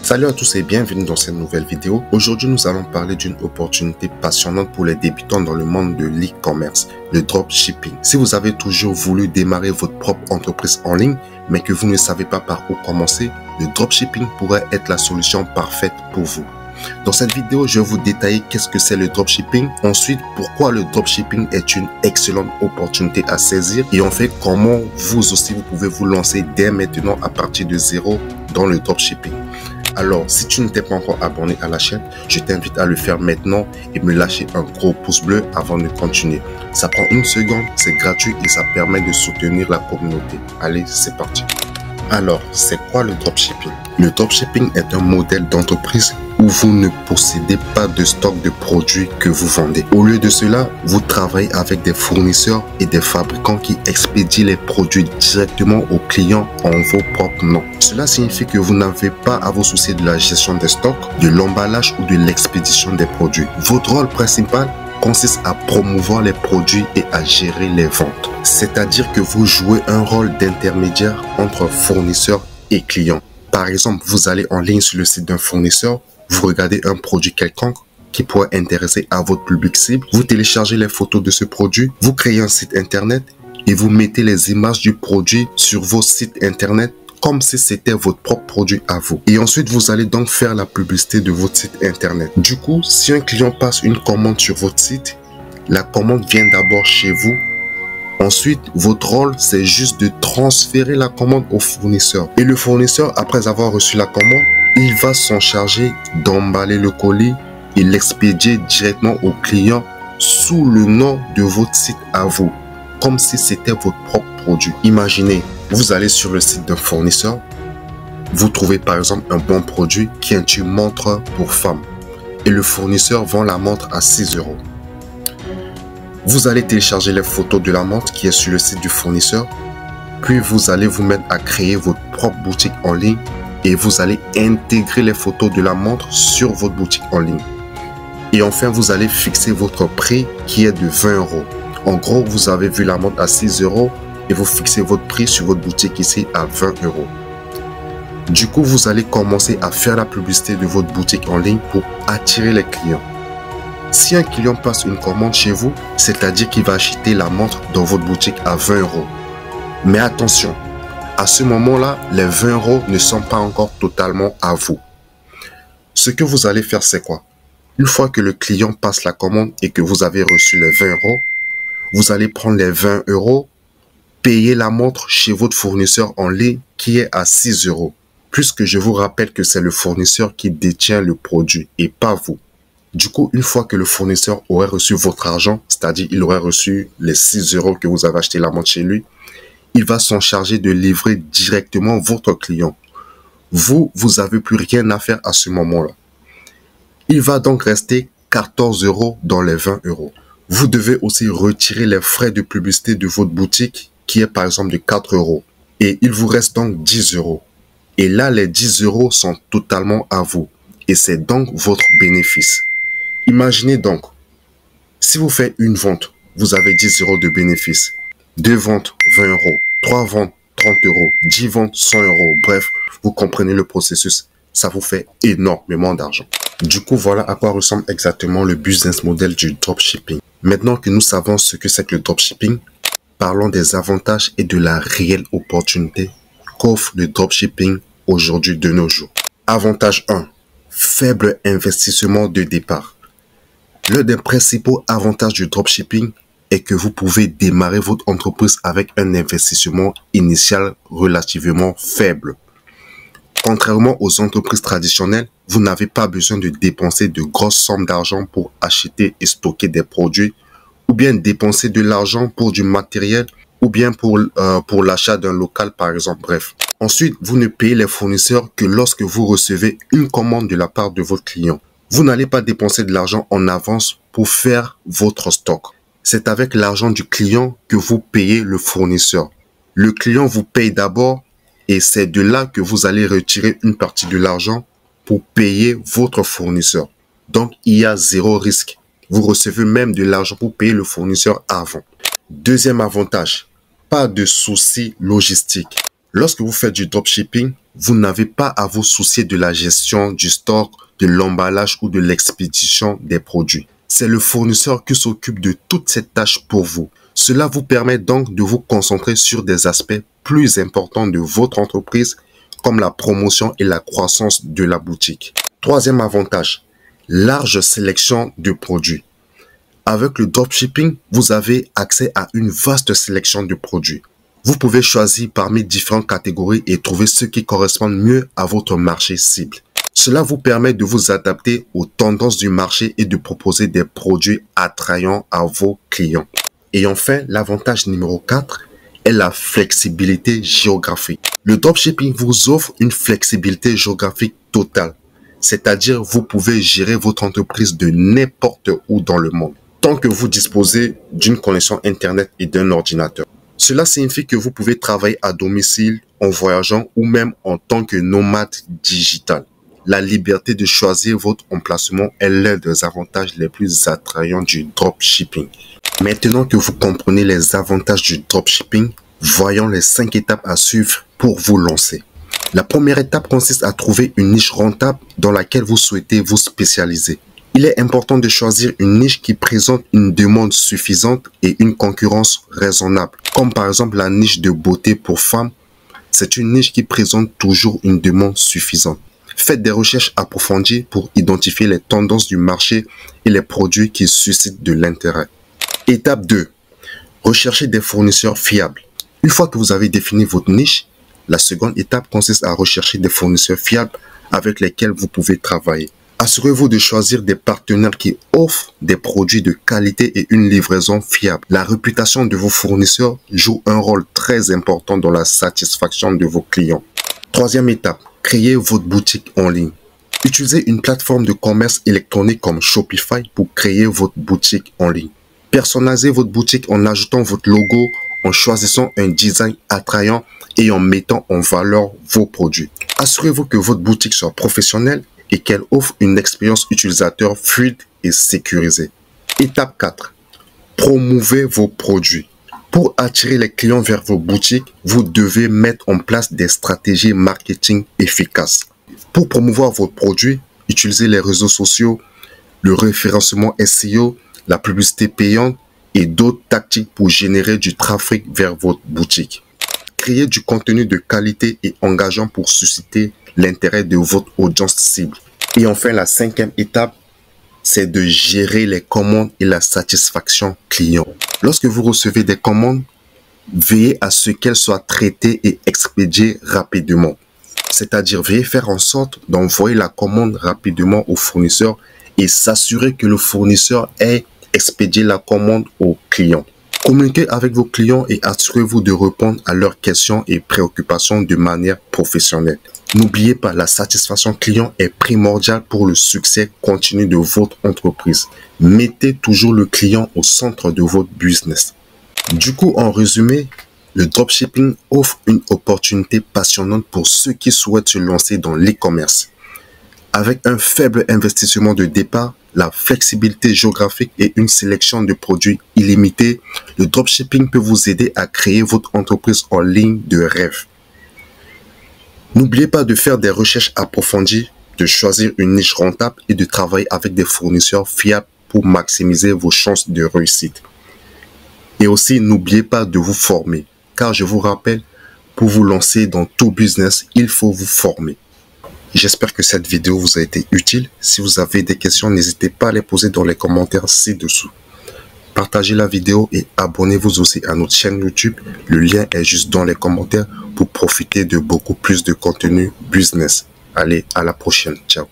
Salut à tous et bienvenue dans cette nouvelle vidéo. Aujourd'hui, nous allons parler d'une opportunité passionnante pour les débutants dans le monde de l'e-commerce, le dropshipping. Si vous avez toujours voulu démarrer votre propre entreprise en ligne, mais que vous ne savez pas par où commencer, le dropshipping pourrait être la solution parfaite pour vous. Dans cette vidéo, je vais vous détailler qu'est-ce que c'est le dropshipping, ensuite pourquoi le dropshipping est une excellente opportunité à saisir et en fait comment vous aussi vous pouvez vous lancer dès maintenant à partir de zéro dans le dropshipping. Alors, si tu ne t'es pas encore abonné à la chaîne, je t'invite à le faire maintenant et me lâcher un gros pouce bleu avant de continuer. Ça prend une seconde, c'est gratuit et ça permet de soutenir la communauté. Allez, c'est parti. Alors, c'est quoi le dropshipping? Le dropshipping est un modèle d'entreprise où vous ne possédez pas de stock de produits que vous vendez. Au lieu de cela, vous travaillez avec des fournisseurs et des fabricants qui expédient les produits directement aux clients en vos propres noms. Cela signifie que vous n'avez pas à vous soucier de la gestion des stocks, de l'emballage ou de l'expédition des produits. Votre rôle principal consiste à promouvoir les produits et à gérer les ventes. C'est-à-dire que vous jouez un rôle d'intermédiaire entre fournisseurs et clients. Par exemple, vous allez en ligne sur le site d'un fournisseur, vous regardez un produit quelconque qui pourrait intéresser à votre public cible, vous téléchargez les photos de ce produit, vous créez un site internet et vous mettez les images du produit sur vos sites internet comme si c'était votre propre produit à vous. Et ensuite, vous allez donc faire la publicité de votre site internet. Du coup, si un client passe une commande sur votre site, la commande vient d'abord chez vous. Ensuite, votre rôle, c'est juste de transférer la commande au fournisseur. Et le fournisseur, après avoir reçu la commande, il va s'en charger d'emballer le colis et l'expédier directement au client sous le nom de votre site à vous, comme si c'était votre propre produit. Imaginez, vous allez sur le site d'un fournisseur, vous trouvez par exemple un bon produit qui est une montre pour femmes et le fournisseur vend la montre à 6 €. Vous allez télécharger les photos de la montre qui est sur le site du fournisseur, puis vous allez vous mettre à créer votre propre boutique en ligne et vous allez intégrer les photos de la montre sur votre boutique en ligne. Et enfin, vous allez fixer votre prix qui est de 20 €. En gros, vous avez vu la montre à 6 € et vous fixez votre prix sur votre boutique ici à 20 €. Du coup, vous allez commencer à faire la publicité de votre boutique en ligne pour attirer les clients. Si un client passe une commande chez vous, c'est-à-dire qu'il va acheter la montre dans votre boutique à 20 €. Mais attention, à ce moment-là, les 20 € ne sont pas encore totalement à vous. Ce que vous allez faire, c'est quoi? Une fois que le client passe la commande et que vous avez reçu les 20 €, vous allez prendre les 20 €, payer la montre chez votre fournisseur en ligne qui est à 6 €. Puisque je vous rappelle que c'est le fournisseur qui détient le produit et pas vous. Du coup, une fois que le fournisseur aurait reçu votre argent, c'est-à-dire il aurait reçu les 6 € que vous avez acheté la montre chez lui, il va s'en charger de livrer directement votre client. Vous n'avez plus rien à faire à ce moment-là. Il va donc rester 14 € dans les 20 €. Vous devez aussi retirer les frais de publicité de votre boutique qui est par exemple de 4 € et il vous reste donc 10 €. Et là, les 10 € sont totalement à vous et c'est donc votre bénéfice. Imaginez donc, si vous faites une vente, vous avez 10 € de bénéfice. 2 ventes, 20 €. 3 ventes, 30 €. 10 ventes, 100 €. Bref, vous comprenez le processus. Ça vous fait énormément d'argent. Du coup, voilà à quoi ressemble exactement le business model du dropshipping. Maintenant que nous savons ce que c'est que le dropshipping, parlons des avantages et de la réelle opportunité qu'offre le dropshipping aujourd'hui de nos jours. Avantage 1. Faible investissement de départ. L'un des principaux avantages du dropshipping est que vous pouvez démarrer votre entreprise avec un investissement initial relativement faible. Contrairement aux entreprises traditionnelles, vous n'avez pas besoin de dépenser de grosses sommes d'argent pour acheter et stocker des produits, ou bien dépenser de l'argent pour du matériel, ou bien pour l'achat d'un local par exemple, bref. Ensuite, vous ne payez les fournisseurs que lorsque vous recevez une commande de la part de votre client. Vous n'allez pas dépenser de l'argent en avance pour faire votre stock. C'est avec l'argent du client que vous payez le fournisseur. Le client vous paye d'abord et c'est de là que vous allez retirer une partie de l'argent pour payer votre fournisseur. Donc, il y a zéro risque. Vous recevez même de l'argent pour payer le fournisseur avant. Deuxième avantage, pas de soucis logistiques. Lorsque vous faites du dropshipping, vous n'avez pas à vous soucier de la gestion du stock, de l'emballage ou de l'expédition des produits. C'est le fournisseur qui s'occupe de toutes ces tâches pour vous. Cela vous permet donc de vous concentrer sur des aspects plus importants de votre entreprise, comme la promotion et la croissance de la boutique. Troisième avantage, large sélection de produits. Avec le dropshipping, vous avez accès à une vaste sélection de produits. Vous pouvez choisir parmi différentes catégories et trouver ceux qui correspondent mieux à votre marché cible. Cela vous permet de vous adapter aux tendances du marché et de proposer des produits attrayants à vos clients. Et enfin, l'avantage numéro 4 est la flexibilité géographique. Le dropshipping vous offre une flexibilité géographique totale. C'est-à-dire, vous pouvez gérer votre entreprise de n'importe où dans le monde, tant que vous disposez d'une connexion Internet et d'un ordinateur. Cela signifie que vous pouvez travailler à domicile, en voyageant ou même en tant que nomade digital. La liberté de choisir votre emplacement est l'un des avantages les plus attrayants du dropshipping. Maintenant que vous comprenez les avantages du dropshipping, voyons les 5 étapes à suivre pour vous lancer. La première étape consiste à trouver une niche rentable dans laquelle vous souhaitez vous spécialiser. Il est important de choisir une niche qui présente une demande suffisante et une concurrence raisonnable, comme par exemple la niche de beauté pour femmes. C'est une niche qui présente toujours une demande suffisante. Faites des recherches approfondies pour identifier les tendances du marché et les produits qui suscitent de l'intérêt. Étape 2. Recherchez des fournisseurs fiables. Une fois que vous avez défini votre niche, la seconde étape consiste à rechercher des fournisseurs fiables avec lesquels vous pouvez travailler. Assurez-vous de choisir des partenaires qui offrent des produits de qualité et une livraison fiable. La réputation de vos fournisseurs joue un rôle très important dans la satisfaction de vos clients. Troisième étape, créez votre boutique en ligne. Utilisez une plateforme de commerce électronique comme Shopify pour créer votre boutique en ligne. Personnalisez votre boutique en ajoutant votre logo, en choisissant un design attrayant et en mettant en valeur vos produits. Assurez-vous que votre boutique soit professionnelle et qu'elle offre une expérience utilisateur fluide et sécurisée. Étape 4. Promouvez vos produits. Pour attirer les clients vers vos boutiques, vous devez mettre en place des stratégies marketing efficaces. Pour promouvoir vos produits, utilisez les réseaux sociaux, le référencement SEO, la publicité payante et d'autres tactiques pour générer du trafic vers votre boutique. Créez du contenu de qualité et engageant pour susciter l'intérêt de votre audience cible. Et enfin, la cinquième étape, c'est de gérer les commandes et la satisfaction client. Lorsque vous recevez des commandes, veillez à ce qu'elles soient traitées et expédiées rapidement. C'est-à-dire, veillez faire en sorte d'envoyer la commande rapidement au fournisseur et s'assurer que le fournisseur ait expédié la commande au client. Communiquez avec vos clients et assurez-vous de répondre à leurs questions et préoccupations de manière professionnelle. N'oubliez pas, la satisfaction client est primordiale pour le succès continu de votre entreprise. Mettez toujours le client au centre de votre business. Du coup, en résumé, le dropshipping offre une opportunité passionnante pour ceux qui souhaitent se lancer dans l'e-commerce. Avec un faible investissement de départ, la flexibilité géographique et une sélection de produits illimitée, le dropshipping peut vous aider à créer votre entreprise en ligne de rêve. N'oubliez pas de faire des recherches approfondies, de choisir une niche rentable et de travailler avec des fournisseurs fiables pour maximiser vos chances de réussite. Et aussi, n'oubliez pas de vous former, car je vous rappelle, pour vous lancer dans tout business, il faut vous former. J'espère que cette vidéo vous a été utile. Si vous avez des questions, n'hésitez pas à les poser dans les commentaires ci-dessous. Partagez la vidéo et abonnez-vous aussi à notre chaîne YouTube. Le lien est juste dans les commentaires pour profiter de beaucoup plus de contenu business. Allez, à la prochaine. Ciao.